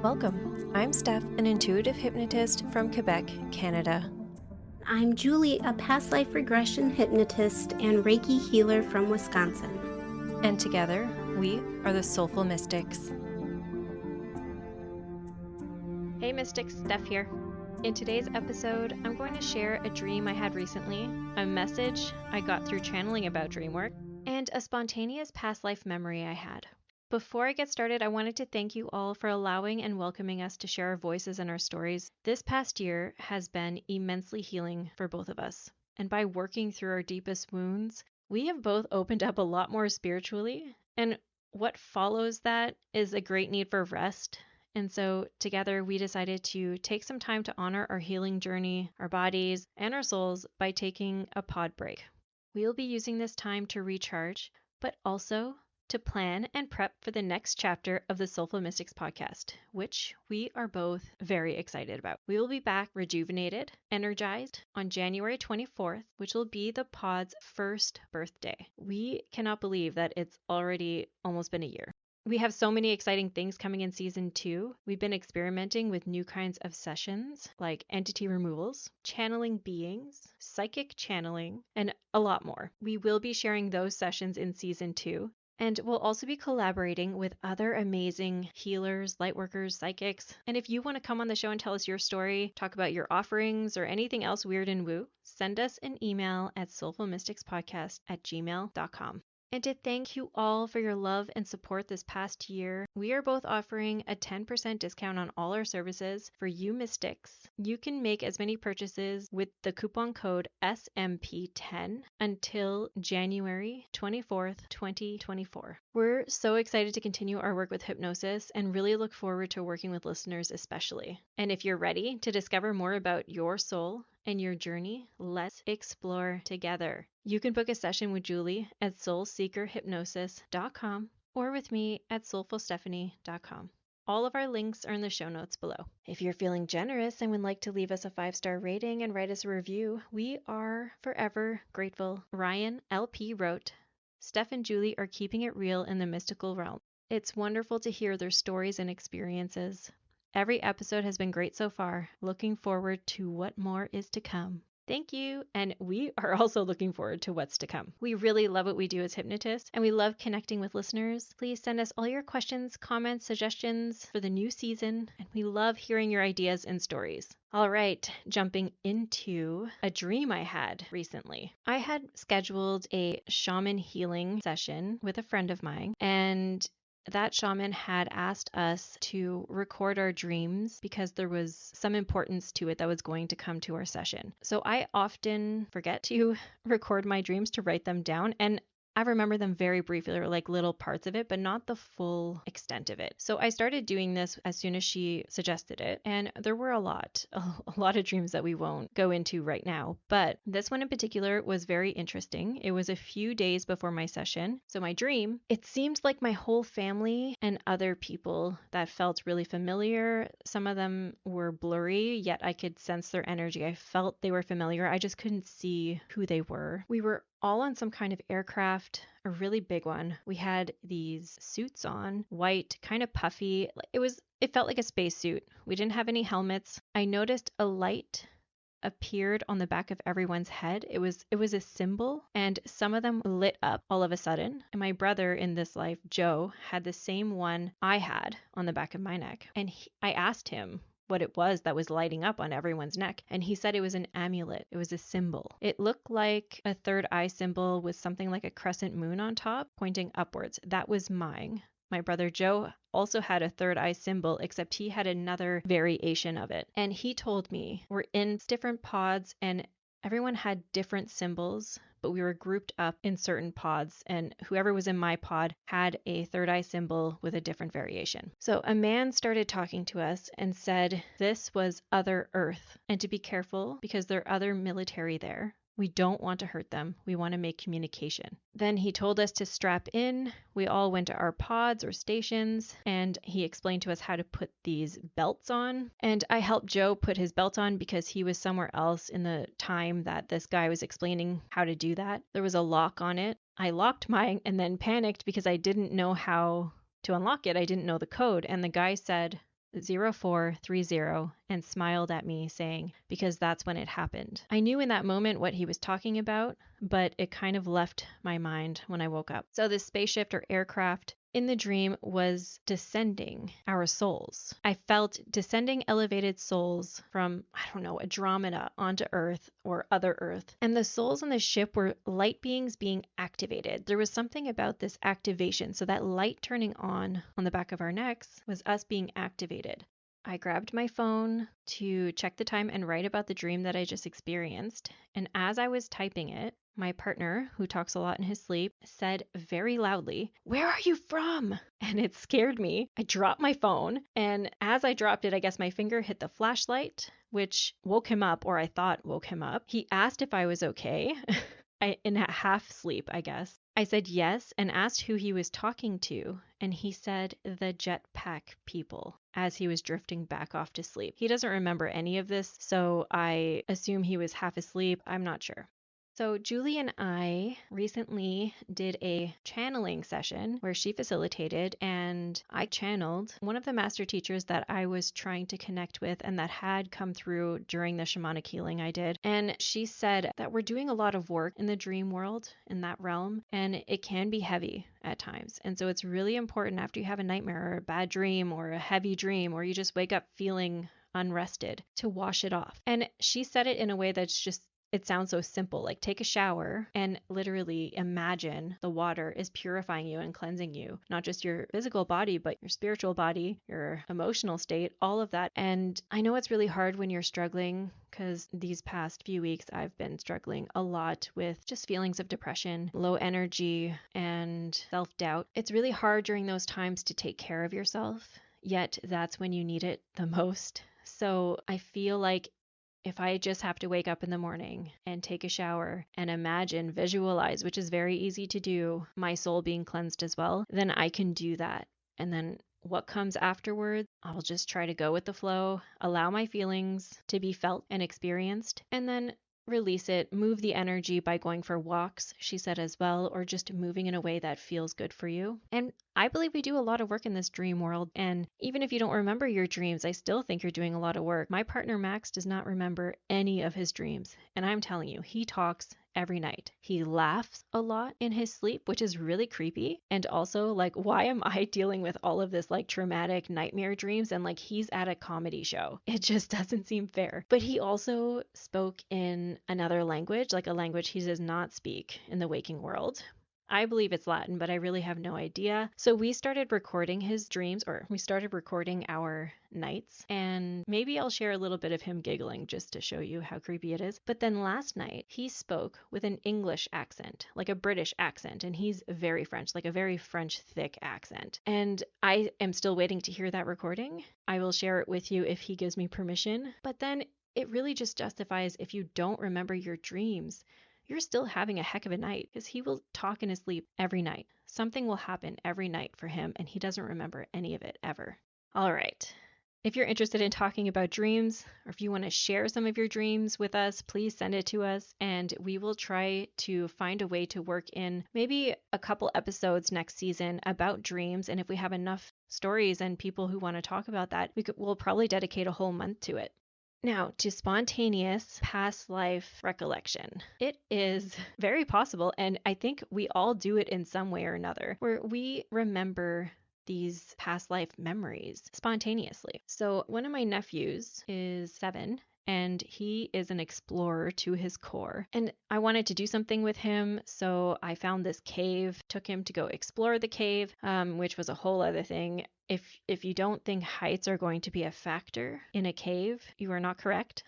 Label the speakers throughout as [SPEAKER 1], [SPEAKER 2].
[SPEAKER 1] Welcome. I'm Steph, an intuitive hypnotist from Quebec, Canada.
[SPEAKER 2] I'm Julie, a past life regression hypnotist and Reiki healer from Wisconsin.
[SPEAKER 1] And together, we are the Soulful Mystics.
[SPEAKER 3] Hey Mystics, Steph here. In today's episode, I'm going to share a dream I had recently, a message I got through channeling about dream work, and a spontaneous past life memory I had. Before I get started, I wanted to thank you all for allowing and welcoming us to share our voices and our stories. This past year has been immensely healing for both of us. And by working through our deepest wounds, we have both opened up a lot more spiritually. And what follows that is a great need for rest. And so together we decided to take some time to honor our healing journey, our bodies, and our souls by taking a pod break. We'll be using this time to recharge, but also to plan and prep for the next chapter of the Soulful Mystics podcast, which we are both very excited about. We will be back rejuvenated, energized on January 24th, which will be the pod's first birthday. We cannot believe that it's already almost been a year. We have so many exciting things coming in season 2. We've been experimenting with new kinds of sessions like entity removals, channeling beings, psychic channeling, and a lot more. We will be sharing those sessions in season 2. And we'll also be collaborating with other amazing healers, lightworkers, psychics. And if you want to come on the show and tell us your story, talk about your offerings, or anything else weird and woo, send us an email at soulfulmysticspodcast@gmail.com. And to thank you all for your love and support this past year, we are both offering a 10% discount on all our services for you Mystics. You can make as many purchases with the coupon code SMP10 until January 24th, 2024. We're so excited to continue our work with hypnosis and really look forward to working with listeners especially. And if you're ready to discover more about your soul and your journey, let's explore together. You can book a session with Julie at soulseekerhypnosis.com or with me at soulfulstephanie.com. All of our links are in the show notes below. If you're feeling generous and would like to leave us a 5-star rating and write us a review, we are forever grateful. Ryan LP wrote, Steph and Julie are keeping it real in the mystical realm. It's wonderful to hear their stories and experiences. Every episode has been great so far. Looking forward to what more is to come. Thank you. And we are also looking forward to what's to come. We really love what we do as hypnotists, and we love connecting with listeners. Please send us all your questions, comments, suggestions for the new season, and we love hearing your ideas and stories. All right, jumping into a dream I had recently. I had scheduled a shaman healing session with a friend of mine, and that shaman had asked us to record our dreams because there was some importance to it that was going to come to our session. So I often forget to record my dreams, to write them down, and I remember them very briefly, or like little parts of it, but not the full extent of it. So I started doing this as soon as she suggested it. And there were a lot of dreams that we won't go into right now. But this one in particular was very interesting. It was a few days before my session. So my dream, it seemed like my whole family and other people that felt really familiar. Some of them were blurry, yet I could sense their energy. I felt they were familiar. I just couldn't see who they were. We were all on some kind of aircraft, a really big one. We had these suits on, white, kind of puffy. It felt like a spacesuit. We didn't have any helmets. I noticed a light appeared on the back of everyone's head. It was a symbol, and some of them lit up all of a sudden. And my brother in this life, Joe, had the same one I had on the back of my neck. And I asked him what it was that was lighting up on everyone's neck. And he said it was an amulet. It was a symbol. It looked like a third eye symbol with something like a crescent moon on top pointing upwards. That was mine. My brother Joe also had a third eye symbol, except he had another variation of it. And he told me we're in different pods and everyone had different symbols, but we were grouped up in certain pods, and whoever was in my pod had a third eye symbol with a different variation. So a man started talking to us and said this was Other Earth, and to be careful because there are other military there. We don't want to hurt them. We want to make communication. Then he told us to strap in. We all went to our pods or stations, and he explained to us how to put these belts on. And I helped Joe put his belt on because he was somewhere else in the time that this guy was explaining how to do that. There was a lock on it. I locked mine and then panicked because I didn't know how to unlock it. I didn't know the code. And the guy said, 0430 and smiled at me, saying, because that's when it happened. I knew in that moment what he was talking about, but it kind of left my mind when I woke up. So this spaceship or aircraft in the dream was descending our souls. I felt descending elevated souls from, I don't know, Andromeda onto Earth or other Earth. And the souls on the ship were light beings being activated. There was something about this activation. So that light turning on the back of our necks was us being activated. I grabbed my phone to check the time and write about the dream that I just experienced. And as I was typing it, my partner, who talks a lot in his sleep, said very loudly, "Where are you from?" And it scared me. I dropped my phone, and as I dropped it, I guess my finger hit the flashlight, which woke him up, or I thought woke him up. He asked if I was okay. In a half sleep, I guess. I said yes and asked who he was talking to, and he said the jetpack people as he was drifting back off to sleep. He doesn't remember any of this, so I assume he was half asleep. I'm not sure. So Julie and I recently did a channeling session where she facilitated and I channeled one of the master teachers that I was trying to connect with and that had come through during the shamanic healing I did. And she said that we're doing a lot of work in the dream world, in that realm, and it can be heavy at times. And so it's really important after you have a nightmare or a bad dream or a heavy dream, or you just wake up feeling unrested, to wash it off. And she said it in a way that's just, it sounds so simple, like take a shower and literally imagine the water is purifying you and cleansing you, not just your physical body, but your spiritual body, your emotional state, all of that. And I know it's really hard when you're struggling, because these past few weeks I've been struggling a lot with just feelings of depression, low energy, and self-doubt. It's really hard during those times to take care of yourself, yet that's when you need it the most. So I feel like if I just have to wake up in the morning and take a shower and imagine, visualize, which is very easy to do, my soul being cleansed as well, then I can do that. And then what comes afterward, I'll just try to go with the flow, allow my feelings to be felt and experienced, and then release it, move the energy by going for walks, she said as well, or just moving in a way that feels good for you. And I believe we do a lot of work in this dream world. And even if you don't remember your dreams, I still think you're doing a lot of work. My partner Max does not remember any of his dreams. And I'm telling you, he talks every night. He laughs a lot in his sleep, which is really creepy. And also, like, why am I dealing with all of this like traumatic nightmare dreams? And like, he's at a comedy show. It just doesn't seem fair. But he also spoke in another language, like a language he does not speak in the waking world. I believe it's Latin, but I really have no idea. So we started recording his dreams, or we started recording our nights, and maybe I'll share a little bit of him giggling just to show you how creepy it is. But then last night he spoke with an English accent, like a British accent, and he's very French, like a very French thick accent. And I am still waiting to hear that recording. I will share it with you if he gives me permission. But then it really just justifies, if you don't remember your dreams, you're still having a heck of a night, because he will talk in his sleep every night. Something will happen every night for him, and he doesn't remember any of it ever. All right. If you're interested in talking about dreams, or if you want to share some of your dreams with us, please send it to us, and we will try to find a way to work in maybe a couple episodes next season about dreams. And if we have enough stories and people who want to talk about that, we'll probably dedicate a whole month to it. Now, to spontaneous past life recollection. It is very possible, and I think we all do it in some way or another, where we remember these past life memories spontaneously. So one of my nephews is 7, and he is an explorer to his core. And I wanted to do something with him, so I found this cave, took him to go explore the cave, which was a whole other thing. If you don't think heights are going to be a factor in a cave, you are not correct.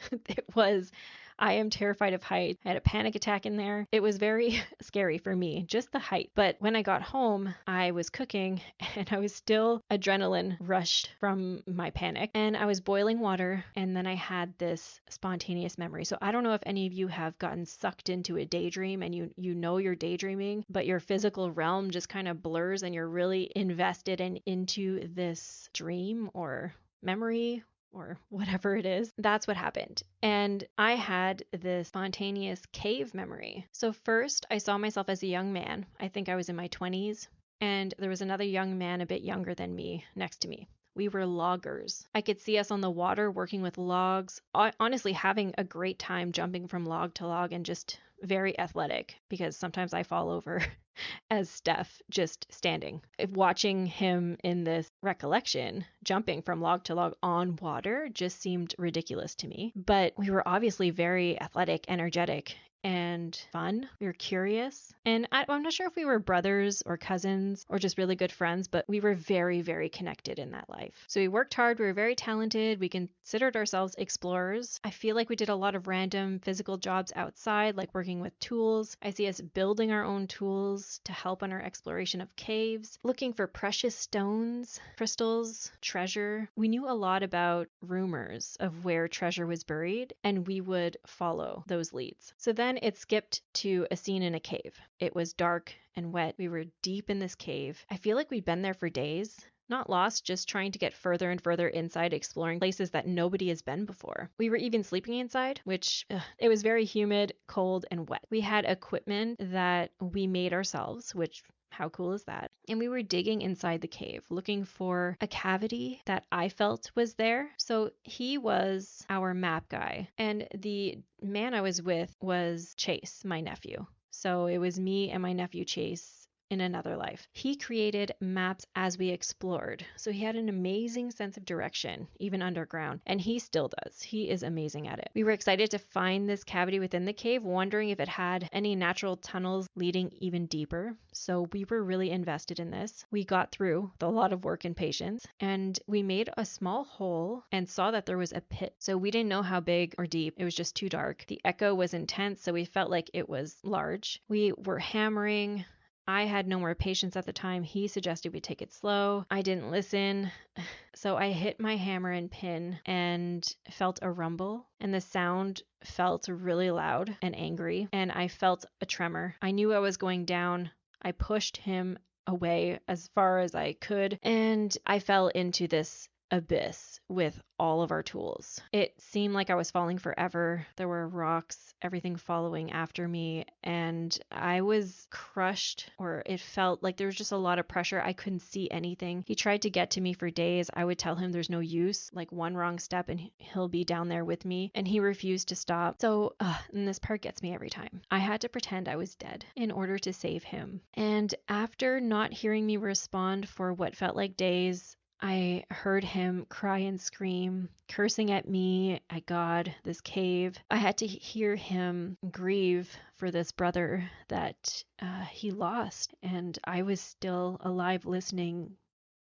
[SPEAKER 3] I am terrified of heights. I had a panic attack in there. It was very scary for me, just the height. But when I got home, I was cooking and I was still adrenaline rushed from my panic. And I was boiling water, and then I had this spontaneous memory. So I don't know if any of you have gotten sucked into a daydream and you know you're daydreaming, but your physical realm just kind of blurs and you're really invested into this dream or memory or whatever it is. That's what happened. And I had this spontaneous cave memory. So first, I saw myself as a young man. I think I was in my 20s, and there was another young man a bit younger than me next to me. We were loggers. I could see us on the water working with logs, honestly having a great time jumping from log to log and just very athletic because sometimes I fall over as Steph just standing. Watching him in this recollection, jumping from log to log on water just seemed ridiculous to me. But we were obviously very athletic, energetic, and fun. We were curious. And I'm not sure if we were brothers or cousins or just really good friends, but we were very, very connected in that life. So we worked hard. We were very talented. We considered ourselves explorers. I feel like we did a lot of random physical jobs outside, like working with tools. I see us building our own tools to help on our exploration of caves, looking for precious stones, crystals, treasure. We knew a lot about rumors of where treasure was buried, and we would follow those leads. So then it skipped to a scene in a cave. It was dark and wet. We were deep in this cave. I feel like we'd been there for days. Not lost, just trying to get further and further inside, exploring places that nobody has been before. We were even sleeping inside, which it was very humid, cold, and wet. We had equipment that we made ourselves, which how cool is that? And we were digging inside the cave, looking for a cavity that I felt was there. So he was our map guy. And the man I was with was Chase, my nephew. So it was me and my nephew Chase in another life. He created maps as we explored. So he had an amazing sense of direction, even underground, and he still does. He is amazing at it. We were excited to find this cavity within the cave, wondering if it had any natural tunnels leading even deeper. So we were really invested in this. We got through with a lot of work and patience, and we made a small hole and saw that there was a pit. So we didn't know how big or deep. It was just too dark. The echo was intense, so we felt like it was large. We were hammering. I had no more patience at the time. He suggested we take it slow. I didn't listen. So I hit my hammer and pin and felt a rumble, and the sound felt really loud and angry, and I felt a tremor. I knew I was going down. I pushed him away as far as I could, and I fell into this abyss with all of our tools. It seemed like I was falling forever. There were rocks, everything following after me, and I was crushed, or it felt like there was just a lot of pressure. I couldn't see anything. He tried to get to me for days. I would tell him there's no use, like one wrong step and he'll be down there with me, and he refused to stop. So, and this part gets me every time. I had to pretend I was dead in order to save him. And after not hearing me respond for what felt like days, I heard him cry and scream, cursing at me, at God, this cave. I had to hear him grieve for this brother that he lost, and I was still alive listening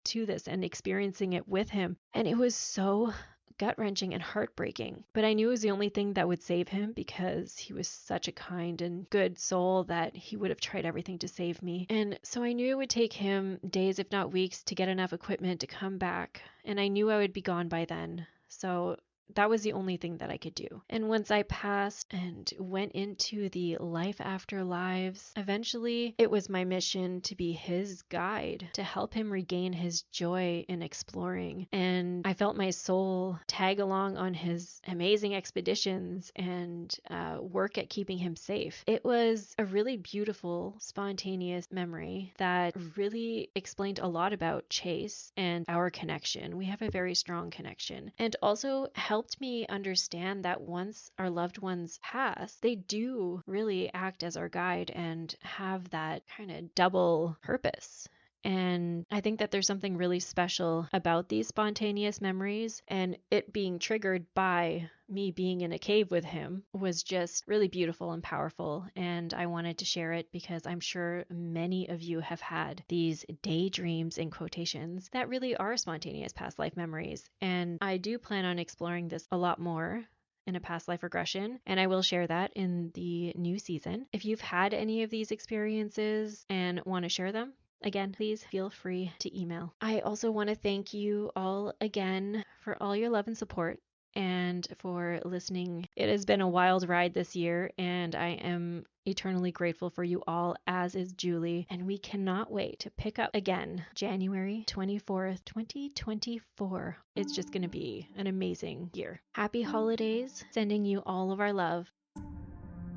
[SPEAKER 3] to this and experiencing it with him. And it was so gut-wrenching and heartbreaking, but I knew it was the only thing that would save him because he was such a kind and good soul that he would have tried everything to save me. And so I knew it would take him days, if not weeks, to get enough equipment to come back, and I knew I would be gone by then. So that was the only thing that I could do. And once I passed and went into the life after lives, eventually it was my mission to be his guide, to help him regain his joy in exploring. And I felt my soul tag along on his amazing expeditions and work at keeping him safe. It was a really beautiful, spontaneous memory that really explained a lot about Chase and our connection. We have a very strong connection, and also helped me understand that once our loved ones pass, they do really act as our guide and have that kind of double purpose. And I think that there's something really special about these spontaneous memories, and it being triggered by me being in a cave with him was just really beautiful and powerful. And I wanted to share it because I'm sure many of you have had these daydreams, in quotations, that really are spontaneous past life memories. And I do plan on exploring this a lot more in a past life regression, and I will share that in the new season. If you've had any of these experiences and want to share them, again, please feel free to email. I also want to thank you all again for all your love and support and for listening. It has been a wild ride this year, and I am eternally grateful for you all, as is Julie. And we cannot wait to pick up again January 24th, 2024. It's just going to be an amazing year. Happy holidays. Sending you all of our love.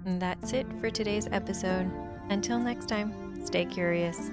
[SPEAKER 1] And that's it for today's episode. Until next time, stay curious.